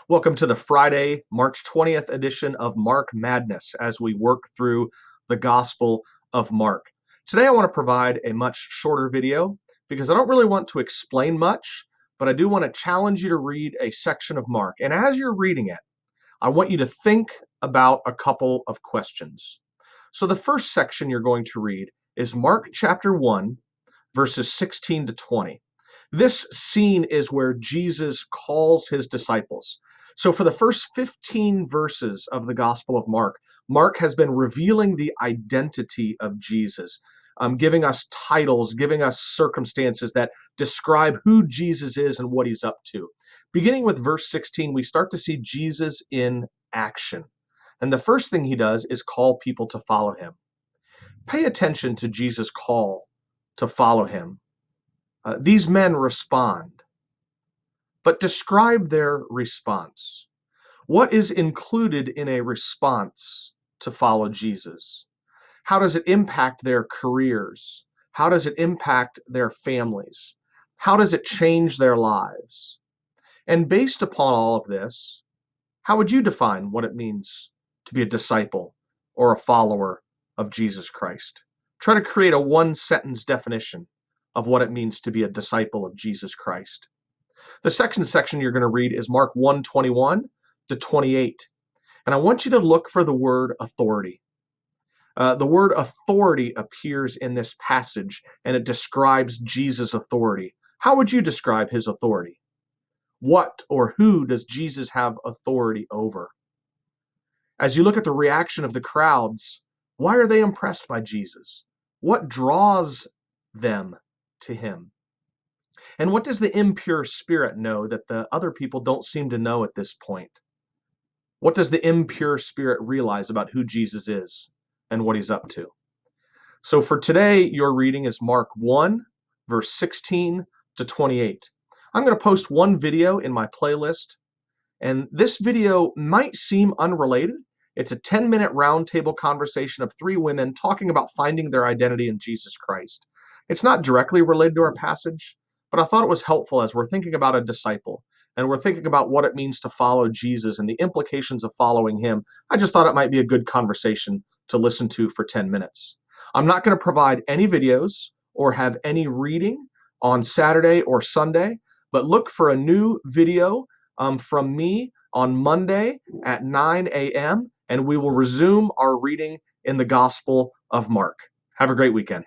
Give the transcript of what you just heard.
Welcome to the Friday, March 20th edition of Mark Madness as we work through the Gospel of Mark. Today I want to provide a much shorter video because I don't really want to explain much, but I do want to challenge you to read a section of Mark. And as you're reading it, I want you to think about a couple of questions. So the first section you're going to read is Mark chapter 1, verses 16 to 20. This scene is where Jesus calls his disciples. So for the first 15 verses of the Gospel of Mark, Mark has been revealing the identity of Jesus, giving us titles, giving us circumstances that describe who Jesus is and what he's up to. Beginning with verse 16, we start to see Jesus in action. And the first thing he does is call people to follow him. Pay attention to Jesus' call to follow him. These men respond, but describe their response. What is included in a response to follow Jesus? How does it impact their careers? How does it impact their families? How does it change their lives? And based upon all of this, how would you define what it means to be a disciple or a follower of Jesus Christ? Try to create a one-sentence definition of what it means to be a disciple of Jesus Christ. The second section you're going to read is Mark 1:21 to 28. And I want you to look for the word authority. The word authority appears in this passage, and it describes Jesus' authority. How would you describe his authority? What or who does Jesus have authority over? As you look at the reaction of the crowds, why are they impressed by Jesus? What draws them to him? And what does the impure spirit know that the other people don't seem to know at this point? What does the impure spirit realize about who Jesus is and what he's up to? So for today, your reading is Mark 1, verse 16 to 28. I'm going to post one video in my playlist, and this video might seem unrelated. It's a 10-minute roundtable conversation of three women talking about finding their identity in Jesus Christ. It's not directly related to our passage, but I thought it was helpful as we're thinking about a disciple and we're thinking about what it means to follow Jesus and the implications of following him. I just thought it might be a good conversation to listen to for 10 minutes. I'm not going to provide any videos or have any reading on Saturday or Sunday, but look for a new video from me on Monday at 9 a.m., and we will resume our reading in the Gospel of Mark. Have a great weekend.